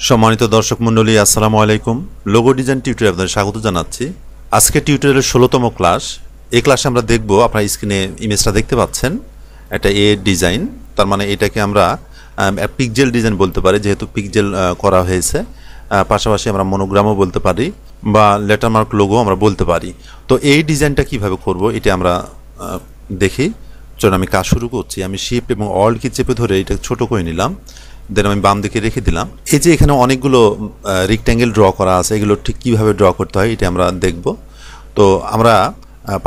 সম্মানিত দর্শক মণ্ডলী, আসসালামু আলাইকুম। লোগো ডিজাইন টিউটোরিয়ালে আপনাদের স্বাগত জানাচ্ছি। আজকে টিউটোরিয়ালের 16তম ক্লাস। এই ক্লাসে আমরা দেখব, আপনারা স্ক্রিনে ইমেজটা দেখতে পাচ্ছেন, এটা এ ডিজাইন। তার মানে এটাকে আমরা পিকজেল ডিজাইন বলতে পারি, যেহেতু পিকজেল করা হয়েছে। পাশাপাশি আমরা মনোগ্রামও বলতে পারি বা লেটারমার্ক লোগো আমরা বলতে পারি। তো এই ডিজাইনটা কিভাবে করব এটা আমরা দেখি। চলুন আমি কাজ শুরু করছি। আমি শিফট এবং অল্ট কি চেপে ধরে এটা ছোট করে নিলাম, দেন আমি বাম দিকে রেখে দিলাম। এই যে এখানে অনেকগুলো রেক্ট্যাঙ্গেল ড্র করা আছে, এগুলো ঠিক কীভাবে ড্র করতে হয় এটা আমরা দেখব। তো আমরা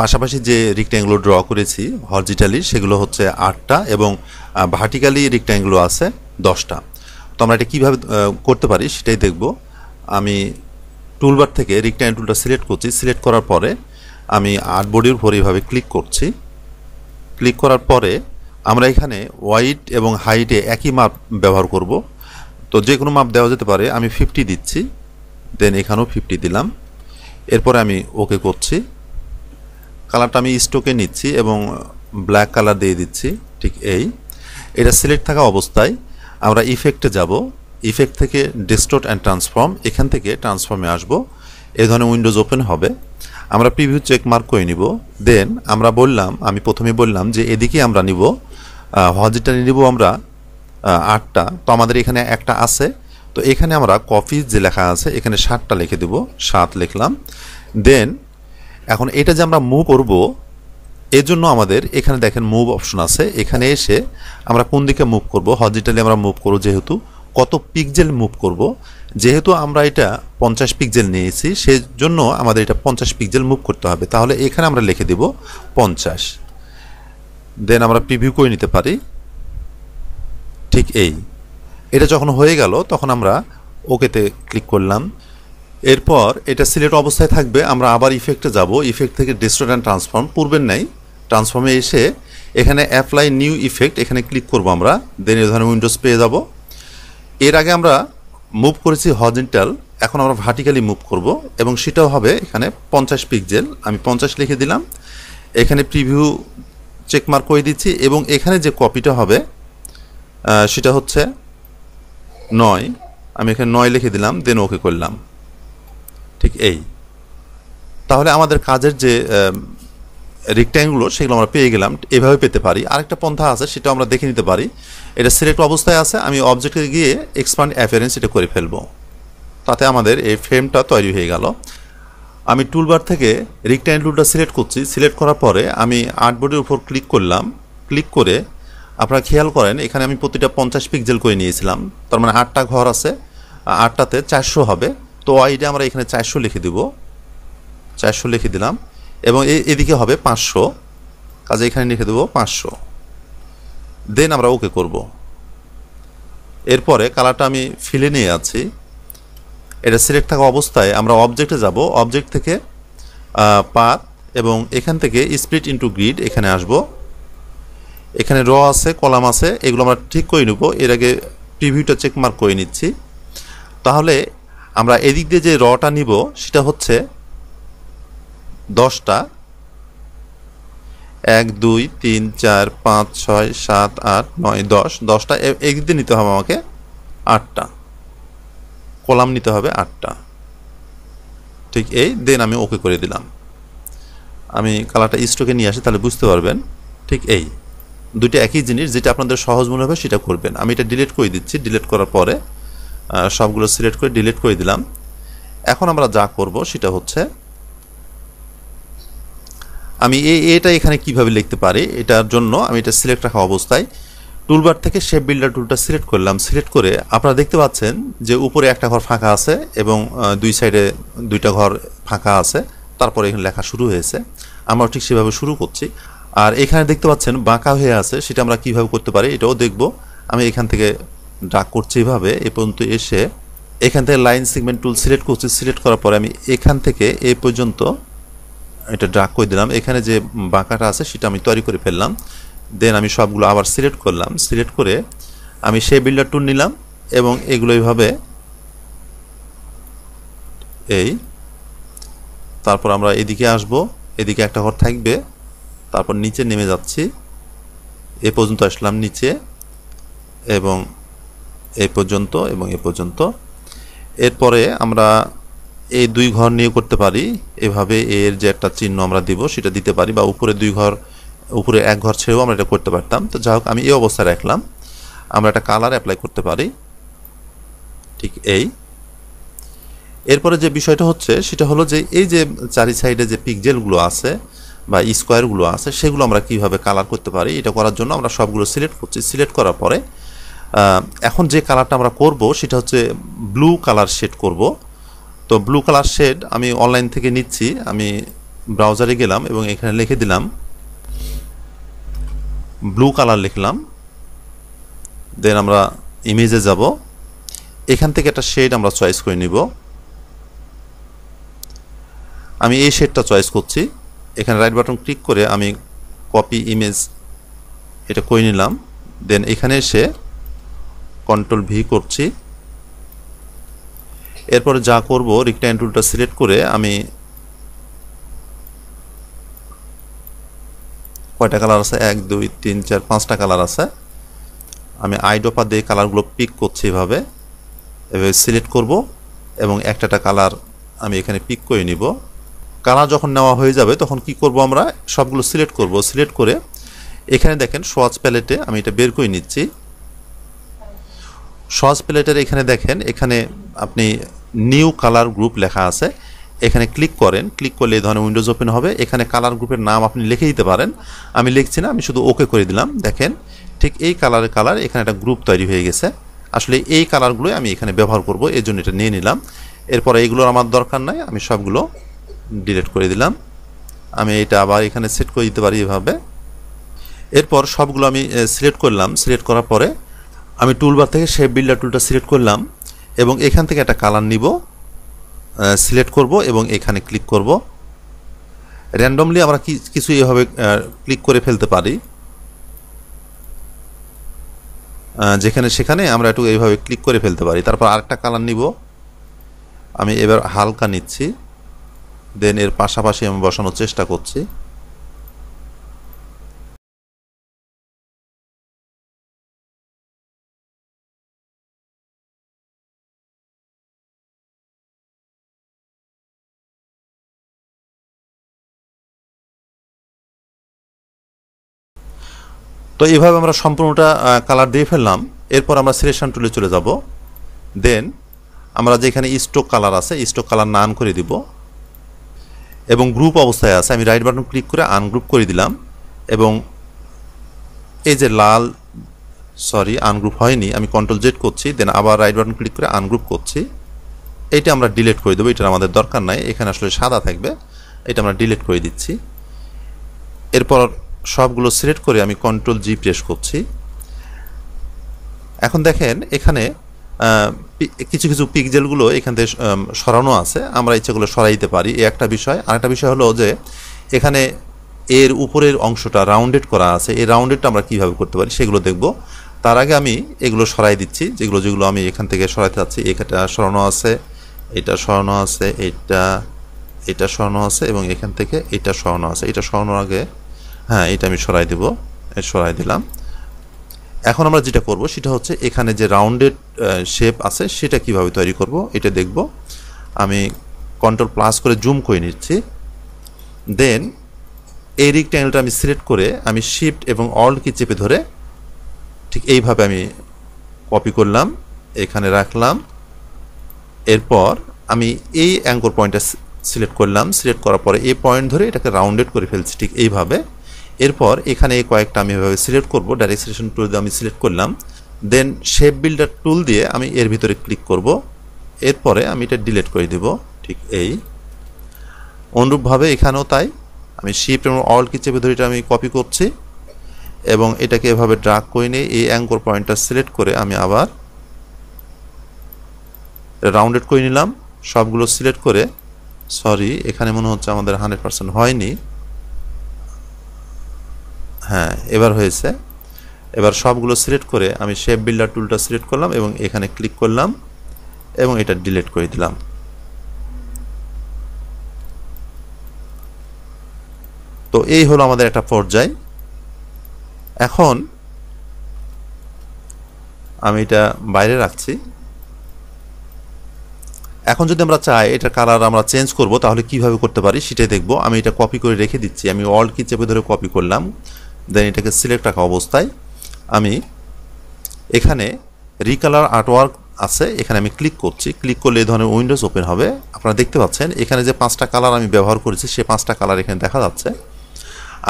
পাশাপাশি যে রেক্ট্যাঙ্গেল ড্র করেছি হরিজন্টালি, সেগুলো হচ্ছে 8টা এবং ভার্টিক্যালি রেক্ট্যাঙ্গেল আছে 10টা। তো আমরা এটা কীভাবে করতে পারি সেটাই দেখব। আমি টুলবার থেকে রেক্ট্যাঙ্গেল টুলটা সিলেক্ট করছি। সিলেক্ট করার পরে আমি আর্টবোর্ডের উপর এইভাবে ক্লিক করছি। ক্লিক করার পরে আমরা এখানে ওয়াইড এবং হাইটে একই মাপ ব্যবহার করব। তো যে কোনো মাপ দেওয়া যেতে পারে। আমি 50 দিচ্ছি, দেন এখানেও 50 দিলাম। এরপরে আমি ওকে করছি। কালারটা আমি স্টোকে নিচ্ছি এবং ব্ল্যাক কালার দিয়ে দিচ্ছি। ঠিক এটা সিলেক্ট থাকা অবস্থায় আমরা ইফেক্টে যাব। ইফেক্ট থেকে ডিস্টোর্ট অ্যান্ড ট্রান্সফর্ম, এখান থেকে ট্রান্সফর্মে আসব। এই ধরনের উইন্ডোজ ওপেন হবে। আমরা প্রিভিউ চেক মার্ক করে নিব। দেন আমি প্রথমে বললাম যে এদিকে আমরা নিব হরিজন্টালি নিব আমরা 8টা। তো আমাদের এখানে একটা আছে, তো এখানে আমরা কপি যে লেখা আছে এখানে 7টা লিখে দেব। 7 লিখলাম। দেন এখন এটা যে আমরা মুভ করব, এর জন্য আমাদের এখানে দেখেন মুভ অপশন আছে। এখানে এসে আমরা কোন দিকে মুভ করব, হরিজন্টালি আমরা মুভ করব। যেহেতু কত পিক্সেল মুভ করব, যেহেতু আমরা এটা 50 পিক্সেল নিয়েছি, সেই জন্য আমাদের এটা 50 পিক্সেল মুভ করতে হবে। তাহলে এখানে আমরা লিখে দেব 50। দেন আমরা প্রিভিউ করে নিতে পারি। ঠিক এটা যখন হয়ে গেল তখন আমরা ওকেতে ক্লিক করলাম। এরপর এটা সিলেক্ট অবস্থায় থাকবে। আমরা আবার ইফেক্টে যাব। ইফেক্ট থেকে ডিস্টোর্ট অ্যান্ড ট্রান্সফর্ম, পূর্বের নাই, ট্রান্সফর্মে এসে এখানে অ্যাপ্লাই নিউ ইফেক্ট, এখানে ক্লিক করব আমরা। দেন এই ধরনের উইন্ডোজ পেয়ে যাব। এর আগে আমরা মুভ করেছি হরিজন্টাল, এখন আমরা ভার্টিক্যালি মুভ করব এবং সেটাও হবে এখানে 50 পিক্সেল। আমি 50 লিখে দিলাম। এখানে প্রিভিউ চেকমার্ক করে দিচ্ছি এবং এখানে যে কপিটা হবে সেটা হচ্ছে 9। আমি এখানে 9 লিখে দিলাম, দেন ওকে করলাম। ঠিক তাহলে আমাদের কাজের যে রেক্ট্যাঙ্গুলো সেগুলো আমরা পেয়ে গেলাম। এভাবে পেতে পারি। আরেকটা পন্থা আছে, সেটা আমরা দেখে নিতে পারি। এটা সিলেক্ট অবস্থায় আছে। আমি অবজেক্টে গিয়ে এক্সপান্ড অ্যাপিয়ারেন্স এটা করে ফেলবো। তাতে আমাদের এই ফ্রেমটা তৈরি হয়ে গেল। আমি টুলবার থেকে রেক্ট্যাঙ্গেল টুলটা সিলেক্ট করছি। সিলেক্ট করার পরে আমি আর্টবোর্ডের উপর ক্লিক করলাম। ক্লিক করে আপনারা খেয়াল করেন এখানে আমি প্রতিটা 50 পিক্সেল করে নিয়েছিলাম। তার মানে 8টা ঘর আছে, 8টাতে 400 হবে। তো ওয়াইডে আমরা এখানে 400 লিখে দিব। 400 লিখে দিলাম এবং এদিকে হবে 500, কাজে এখানে লিখে দেবো 500। দেন আমরা ওকে করব। এরপরে কালারটা আমি ফিলে নিয়ে আছি। এটা সিলেক্ট থাকা অবস্থায় আমরা অবজেক্টে যাব। অবজেক্ট থেকে পাথ এবং এখান থেকে স্প্লিট ইনটু গ্রিড এখানে আসব। এখানে র আছে, কলাম আছে, এগুলো আমরা ঠিক করে নেব। এর আগে প্রিভিউটা চেকমার্ক করে নিচ্ছি। তাহলে আমরা এদিক দিয়ে যে রটা নিব সেটা হচ্ছে 10টা। 1 2 3 4 5 6 7 8 9 10। 10টা এদিক দিয়ে নিতে হবে আমাকে। 8টা কলাম নিতে হবে, 8টা। ঠিক দেন আমি ওকে করে দিলাম। আমি কালারটা স্ট্রোকে নিয়ে আসি, তাহলে বুঝতে পারবেন। ঠিক দুইটা একই জিনিস, যেটা আপনাদের সহজ মনে হবে সেটা করবেন। আমি এটা ডিলিট করে দিচ্ছি। ডিলিট করার পরে সবগুলো সিলেক্ট করে ডিলিট করে দিলাম। এখন আমরা যা করব সেটা হচ্ছে আমি এটা এখানে কিভাবে লিখতে পারি, এটার জন্য আমি এটা সিলেক্ট রাখা অবস্থায় টুলবার থেকে শেপ বিল্ডার টুলটা সিলেক্ট করলাম। সিলেক্ট করে আপনারা দেখতে পাচ্ছেন যে উপরে একটা ঘর ফাঁকা আছে এবং দুই সাইডে 2টা ঘর ফাঁকা আছে। তারপরে এখানে লেখা শুরু হয়েছে। আমরা ঠিক সেভাবে শুরু করছি। আর এখানে দেখতে পাচ্ছেন বাঁকা হয়ে আছে, সেটা আমরা কিভাবে করতে পারি এটাও দেখব। আমি এখান থেকে ড্রাগ করছি এভাবে এ পর্যন্ত এসে এখান থেকে লাইন সেগমেন্ট টুল সিলেক্ট করছি। সিলেক্ট করার পরে আমি এখান থেকে এ পর্যন্ত এটা ড্রাগ করে দিলাম। এখানে যে বাঁকাটা আছে সেটা আমি তৈরি করে ফেললাম। দেন আমি সবগুলো আবার সিলেক্ট করলাম। সিলেক্ট করে আমি সেই বিল্ডার টুল নিলাম এবং এগুলো এইভাবে তারপর আমরা এদিকে আসব। এদিকে একটা ঘর থাকবে, তারপর নিচে নেমে যাচ্ছি। এ পর্যন্ত আসলাম নিচে এবং এই পর্যন্ত এবং এ পর্যন্ত। এরপরে আমরা এই দুই ঘর নিয়ে করতে পারি, এভাবে এর যে একটা চিহ্ন আমরা দিব সেটা দিতে পারি, বা উপরে দুই ঘর, উপরে এক ঘর ছেড়েও আমরা এটা করতে পারতাম। তো যাই হোক, আমি এই অবস্থায় রাখলাম। আমরা একটা কালার অ্যাপ্লাই করতে পারি, ঠিক এই। এরপরে যে বিষয়টা হচ্ছে সেটা হলো যে এই যে চারি সাইডে যে পিক্সেলগুলো আছে বা স্কোয়ারগুলো আছে সেগুলো আমরা কিভাবে কালার করতে পারি। এটা করার জন্য আমরা সবগুলো সিলেক্ট করছি। সিলেক্ট করার পরে এখন যে কালারটা আমরা করব সেটা হচ্ছে ব্লু কালার শেড করব। তো ব্লু কালার শেড আমি অনলাইন থেকে নিচ্ছি। আমি ব্রাউজারে গেলাম এবং এখানে লিখে দিলাম ব্লু কালার, লিখলাম। দেন আমরা ইমেজে যাব, এখান থেকে একটা শেড আমরা চয়েস করে নিব। আমি এই শেডটা চয়েস করছি। এখানে রাইট বাটন ক্লিক করে আমি কপি ইমেজ এটা করে নিলাম। দেন এখানে এসে কন্ট্রোল ভি করছি। এরপরে যা করব, রেক্ট্যাঙ্গেল টুলটা সিলেক্ট করে আমি কয়টা কালার আছে, 1 2 3 4 5টা কালার আছে। আমি আইডোপা দিয়ে কালারগুলো পিক করছি, এভাবে সিলেক্ট করব এবং একটা কালার আমি এখানে পিক করে নিব। কালার যখন নেওয়া হয়ে যাবে তখন কি করব, আমরা সবগুলো সিলেক্ট করব। সিলেক্ট করে এখানে দেখেন সোয়াচ প্যালেটে আমি এটা বের করে নিচ্ছি। সোয়াচ প্যালেটের এখানে দেখেন, এখানে আপনি নিউ কালার গ্রুপ লেখা আছে, এখানে ক্লিক করেন। ক্লিক করলে এই ধরনের উইন্ডোজ ওপেন হবে। এখানে কালার গ্রুপের নাম আপনি লিখে দিতে পারেন, আমি লিখছি না, আমি শুধু ওকে করে দিলাম। দেখেন ঠিক এই কালারের কালার এখানে একটা গ্রুপ তৈরি হয়ে গেছে। আসলে এই কালারগুলোই আমি এখানে ব্যবহার করব, এই জন্য এটা নিয়ে নিলাম। এরপরে এইগুলোর আমার দরকার নাই, আমি সবগুলো ডিলিট করে দিলাম। আমি এটা আবার এখানে সেট করে দিতে পারি এভাবে। এরপর সবগুলো আমি সিলেক্ট করলাম। সিলেক্ট করার পরে আমি টুলবার থেকে শেপ বিল্ডার টুলটা সিলেক্ট করলাম এবং এখান থেকে একটা কালার নিব, সিলেক্ট করব এবং এখানে ক্লিক করব। র্যান্ডমলি আমরা কিছু এভাবে ক্লিক করে ফেলতে পারি, যেখানে সেখানে আমরা একটু এইভাবে ক্লিক করে ফেলতে পারি। তারপর আরেকটা কালার নিব, আমি এবার হালকা নিচ্ছি। দেন এর পাশাপাশি আমি বসানোর চেষ্টা করছি। তো এইভাবে আমরা সম্পূর্ণটা কালার দিয়ে ফেললাম। এরপর আমরা সিলেকশন টুলে চলে যাব। দেন আমরা যেখানে স্টক কালার আছে, স্টক কালার নান করে দিব এবং গ্রুপ অবস্থায় আছে, আমি রাইট বাটন ক্লিক করে আনগ্রুপ করে দিলাম। এবং এই যে লাল, সরি আনগ্রুপ হয়নি, আমি কন্ট্রোল জেড করছি, দেন আবার রাইট বাটন ক্লিক করে আনগ্রুপ করছি। এইটা আমরা ডিলিট করে দেবো, এটার আমাদের দরকার নাই, এখানে আসলে সাদা থাকবে, এটা আমরা ডিলিট করে দিচ্ছি। এরপর সবগুলো সিলেক্ট করে আমি কন্ট্রোল জি প্রেস করছি। এখন দেখেন এখানে কিছু কিছু পিক্সেলগুলো এখান থেকে সরানো আছে, আমরা ইচ্ছেগুলো সরাই দিতে পারি, এই একটা বিষয়। আরেকটা বিষয় হলো যে এখানে এর উপরের অংশটা রাউন্ডেড করা আছে, এই রাউন্ডেডটা আমরা কীভাবে করতে পারি সেগুলো দেখব। তার আগে আমি এগুলো সরাই দিচ্ছি, যেগুলো আমি এখান থেকে সরাইতে চাচ্ছি। এটা সরানো আছে, এটা সরানো আছে, এটা সরানো আছে এবং এখান থেকে এটা সরানো আছে। এটা সরানোর আগে হ্যাঁ, এটা আমি সরাই দেব, সরাই দিলাম। এখন আমরা যেটা করব সেটা হচ্ছে এখানে যে রাউন্ডেড শেপ আছে সেটা কিভাবে তৈরি করব এটা দেখব। আমি কন্ট্রোল প্লাস করে জুম করে নিচ্ছি। দেন এই রেক্ট্যাঙ্গেলটা আমি সিলেক্ট করে আমি শিফট এবং অল্ট কি চেপে ধরে ঠিক এইভাবে আমি কপি করলাম, এখানে রাখলাম। এরপর আমি এই অ্যাঙ্কর পয়েন্টটা সিলেক্ট করলাম। সিলেক্ট করার পরে এই পয়েন্ট ধরে এটাকে রাউন্ডেড করে ফেলছি ঠিক এইভাবে। এরপর এখানে এই কয়েকটা আমি এভাবে সিলেক্ট করব, ডাইরেক্ট সিলেকশন টুল দিয়ে আমি সিলেক্ট করলাম। দেন শেপ বিল্ডার টুল দিয়ে আমি এর ভিতরে ক্লিক করব। এরপরে আমি এটা ডিলিট করে দেব ঠিক এই। অনুরূপভাবে এখানেও তাই, আমি শিফট এবং অল্ট কি চেপে ধরে এটা আমি কপি করছি এবং এটাকে এভাবে ড্রাগ করে নিয়ে এই অ্যাঙ্কর পয়েন্টটা সিলেক্ট করে আমি আবার রাউন্ডেড করে নিলাম। সবগুলো সিলেক্ট করে, সরি এখানে মনে হচ্ছে আমাদের 100% হয়নি, হ্যাঁ এবার হয়েছে। এবার সবগুলো সিলেক্ট করে আমি শেপ বিল্ডার টুলটা সিলেক্ট করলাম এবং এখানে ক্লিক করলাম এবং এটা ডিলিট করে দিলাম। তো এই হলো আমাদের একটা পর্যায়। এখন আমি এটা বাইরে রাখছি। এখন যদি আমরা চাই এটা কালার আমরা চেঞ্জ করব তাহলে কিভাবে করতে পারি সেটাই দেখব। আমি এটা কপি করে রেখে দিচ্ছি, আমি অল্ট কি চেপে ধরে কপি করলাম, দেন এটাকে সিলেক্ট রাখা অবস্থায় আমি এখানে রিকালার আর্টওয়ার্ক আছে, এখানে আমি ক্লিক করছি। ক্লিক করলে এই ধরনের উইন্ডোজ ওপেন হবে। আপনারা দেখতে পাচ্ছেন এখানে যে 5টা কালার আমি ব্যবহার করেছি সেই 5টা কালার এখানে দেখা যাচ্ছে।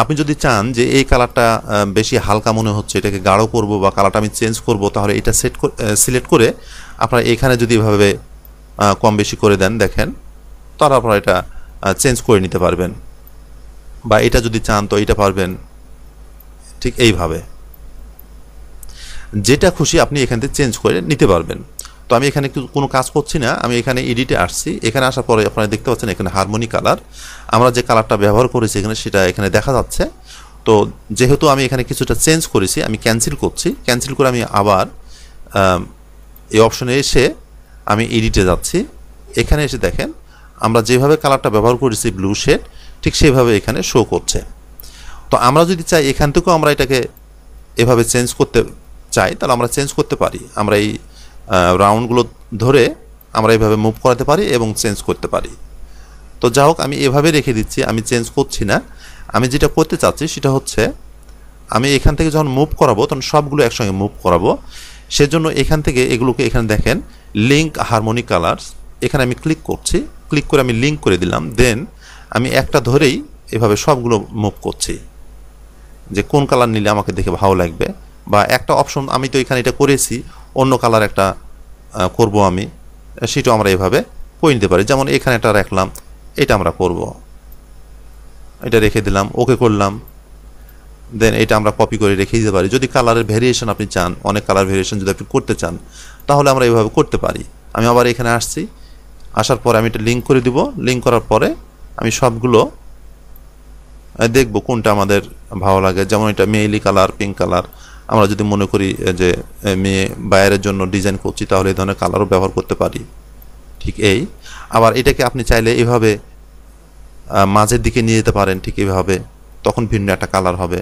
আপনি যদি চান যে এই কালারটা বেশি হালকা মনে হচ্ছে, এটাকে গাঢ় করব বা কালারটা আমি চেঞ্জ করব, তাহলে এটা সিলেক্ট করে আপনারা এখানে যদি এভাবে কম বেশি করে দেন, দেখেন, তাহলে আপনারা এটা চেঞ্জ করে নিতে পারবেন। বা এটা যদি চান তো এটা পারবেন, ঠিক এইভাবে যেটা খুশি আপনি এখান থেকে চেঞ্জ করে নিতে পারবেন। তো আমি এখানে কোনো কাজ করছি না, আমি এখানে এডিটে আসছি। এখানে আসার পরে আপনারা দেখতে পাচ্ছেন এখানে হারমোনি কালার, আমরা যে কালারটা ব্যবহার করেছি এখানে সেটা এখানে দেখা যাচ্ছে। তো যেহেতু আমি এখানে কিছুটা চেঞ্জ করেছি, আমি ক্যান্সেল করছি। ক্যান্সেল করে আমি আবার এই অপশনে এসে আমি এডিটে যাচ্ছি। এখানে এসে দেখেন আমরা যেভাবে কালারটা ব্যবহার করেছি ব্লু শেড, ঠিক সেভাবে এখানে শো করছে। তো আমরা যদি চাই এখান থেকেও আমরা এটাকে এভাবে চেঞ্জ করতে চাই, তাহলে আমরা চেঞ্জ করতে পারি। আমরা এই রাউন্ডগুলো ধরে আমরা এইভাবে মুভ করাতে পারি এবং চেঞ্জ করতে পারি। তো যা হোক, আমি এভাবে রেখে দিচ্ছি, আমি চেঞ্জ করছি না। আমি যেটা করতে চাচ্ছি সেটা হচ্ছে আমি এখান থেকে যখন মুভ করাবো তখন সবগুলো একসঙ্গে মুভ করাবো। সেজন্য এখান থেকে এগুলোকে এখানে দেখেন লিঙ্ক হারমোনি কালার্স, এখানে আমি ক্লিক করছি। ক্লিক করে আমি লিঙ্ক করে দিলাম। দেন আমি একটা ধরেই এভাবে সবগুলো মুভ করছি, যে কোন কালার নিলে আমাকে দেখে ভালো লাগবে। বা একটা অপশন আমি তো এখানে এটা করেছি, অন্য কালার একটা করব আমি, সেটাও আমরা এভাবে করে নিতে পারি। যেমন এখানে এটা রাখলাম, এটা আমরা করব, এটা রেখে দিলাম, ওকে করলাম। দেন এটা আমরা কপি করে রেখে দিতে পারি। যদি কালারের ভেরিয়েশন আপনি চান, অনেক কালার ভেরিয়েশন যদি আপনি করতে চান, তাহলে আমরা এইভাবে করতে পারি। আমি আবার এখানে আসছি, আসার পরে আমি এটা লিঙ্ক করে দিব। লিঙ্ক করার পরে আমি সবগুলো দেখব কোনটা আমাদের ভালো লাগে। যেমন এটা মেইলি কালার, পিঙ্ক কালার, আমরা যদি মনে করি যে মেয়ে বাইরের জন্য ডিজাইন করছি তাহলে এই ধরনের কালারও ব্যবহার করতে পারি। ঠিক এই আবার এটাকে আপনি চাইলে এভাবে মাঝের দিকে নিয়ে যেতে পারেন, ঠিক এইভাবে, তখন ভিন্ন একটা কালার হবে।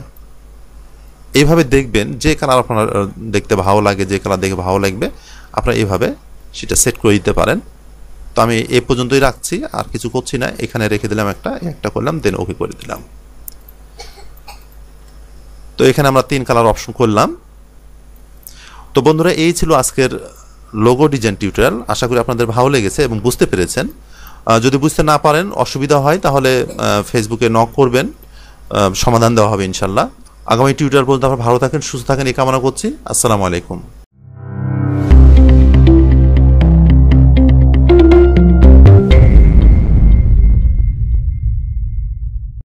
এইভাবে দেখবেন যে কালার আপনার দেখতে ভালো লাগে, যে কালার দেখে ভালো লাগবে আপনারা এইভাবে সেটা সেট করে দিতে পারেন। তো আমি এই পর্যন্তই রাখছি, আর কিছু করছি না। এখানে রেখে দিলাম, একটা করলাম, দেন ওকে করে দিলাম। তো এখানে আমরা 3 কালার অপশন করলাম। তো বন্ধুরা, এই ছিল আজকের লোগো ডিজাইন টিউটোরিয়াল। আশা করি আপনাদের ভালো লেগেছে এবং বুঝতে পেরেছেন। যদি বুঝতে না পারেন, অসুবিধা হয়, তাহলে ফেসবুকে নক করবেন, সমাধান দেওয়া হবে ইনশাল্লাহ। আগামী টিউটোরিয়াল পর্যন্ত আপনারা ভালো থাকেন, সুস্থ থাকেন এই কামনা করছি। আসসালামু আলাইকুম।